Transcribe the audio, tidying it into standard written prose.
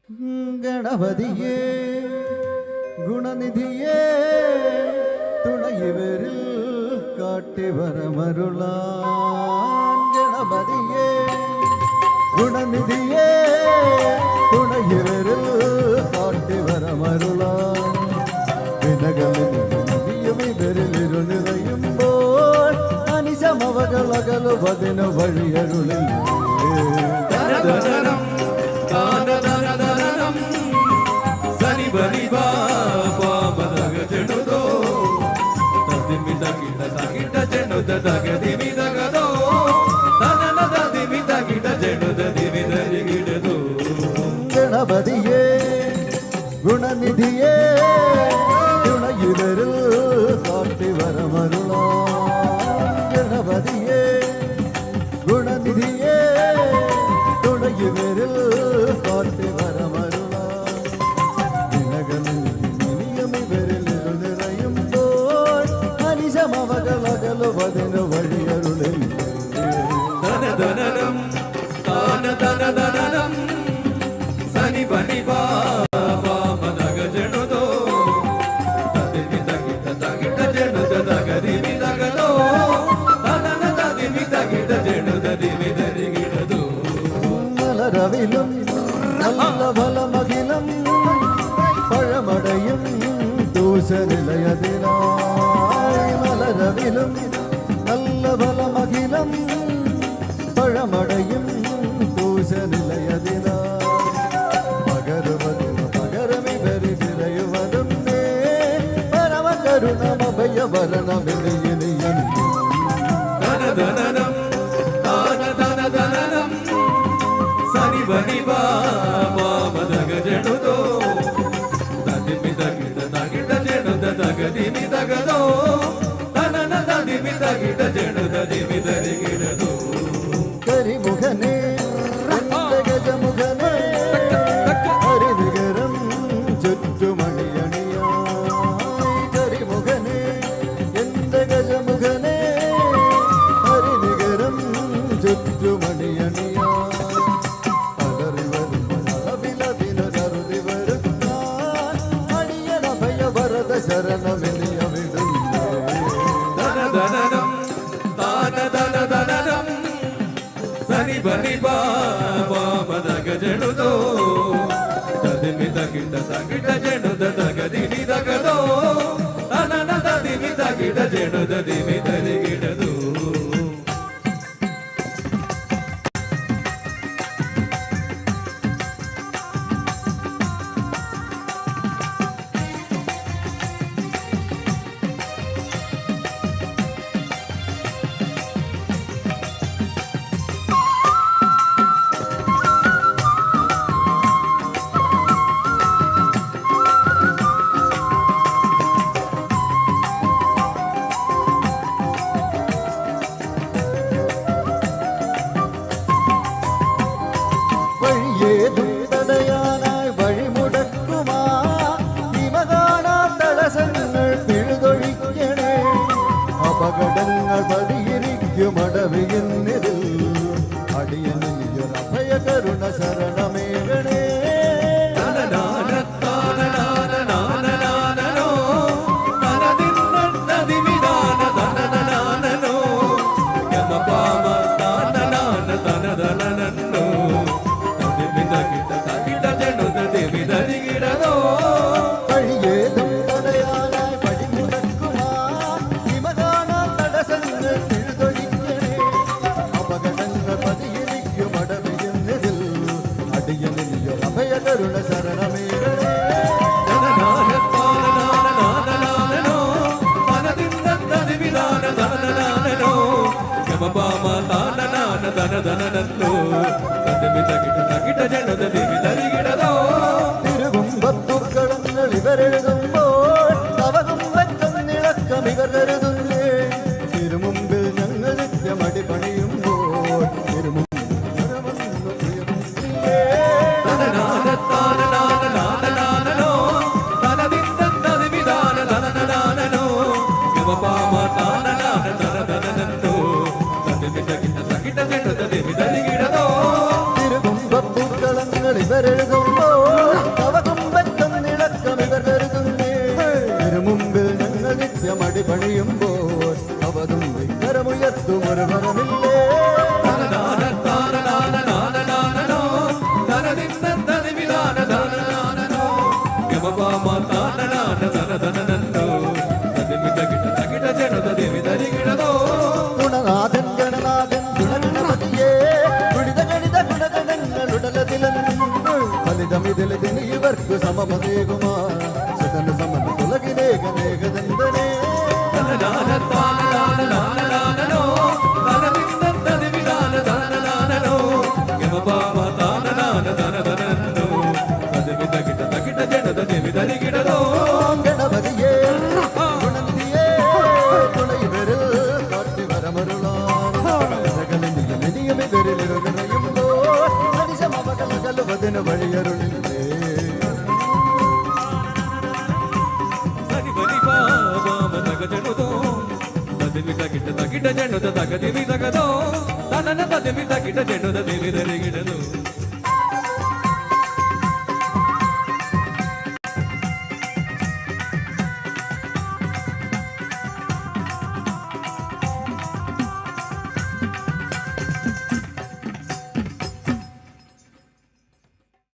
ഗണപതിയേ ഗുണനിധിയേ തുണയിവരിൽ കാട്ടിവരമരുളാൻ ഗണപതിയേ ഗുണനിധിയേ തുണയിവരിൽ കാട്ടിവരമരുളാൻ വിനകളിലും നിറയുമ്പോൾ അനിശമവകളകലുവതിനു വഴിയരുളിൽ ഗണപതിയേ ഗുണനിധിയേ തുണയിവരിൽ കാട്ടിവരമരുളാൻ ഗണപതിയേ ഗുണനിധിയേ തുണയിവരിൽ കാട്ടിവരമരുളാൻ ദിനകളിൽ നിറയുമ്പോൾ അനിശമവകളകലുവതിനു വഴിയരുളിൽ മലരവിലും നല്ല ഫലമഖിലം പഴമടയും ദൂഷനിലയതിനായി മലരവിലും നല്ല ഫലമഖിലം പഴമടയും ദൂഷനിലയതിനായി പകരമിവരി വിലയുവതും പരമകരുണമഭയവരണമിനിയനിയൻ കരിമുഖനെ ഗജമുഖനെ ഹരിനികരം ചുറ്റുമണിയണിയായി കരിമുഖനെ എന്റെ ഗജമുഖനെ ഹരിനികരം ചുറ്റുമണിയണിയായി ശരണമിനിയവിടും ജണുദോ തദിമിത കിട തകിട ജണുദ തഗദിനി തഗദോ തനന തദിമിത കിട ജണുദ ദിമിത കിടദോ തടയാനായി വഴിമുടക്കുമാ ഇവ കാണാ തടസ്സങ്ങൾ പിഴുതൊഴിക്കണേ അപകടങ്ങൾ പരിഹരിക്കുമടവിയുന്നിതിൽ അടിയനിയൊരഭയ കരുണ ശരണമേകണേ കരുണ ശരണമേകണേ തിരുകുമ്പത്തുക്കളങ്ങൾ ഇവരെഴുതുമ്പോൾ അവകും വച്ചന്നിളക്കം ഇവർ കരുതുന്നേ തിരുമുമ്പിൽ ഞങ്ങൾ നിത്യമടി പണിയുമ്പോൾ തിരുമുമ്പിൽ തിരുകുമ്പത്തുക്കളങ്ങൾ ഇവരെഴുതുമ്പോൾ ഫലിതമിതിൽ ഇവർക്ക് സമമതേകുമാ സുതന സമന തുലകിലേഖനേകദന്തനേ ഗണപതിയേ ഗുണന്തിയേ തുണൈവരിൽ കാട്ടി വരമരുളാനിയമിവരിലിരുകയുമ്പോ അതിശമകലകലുവതിന് വഴിയരുളില്ലേ ತಗಿಟ ಜಣದ ತಗದಿ ತಗದೋ ತನನ ತದಿ ತಗಿಟ ಜಣದ ದೇವಿ ದರಿಗಿಡದು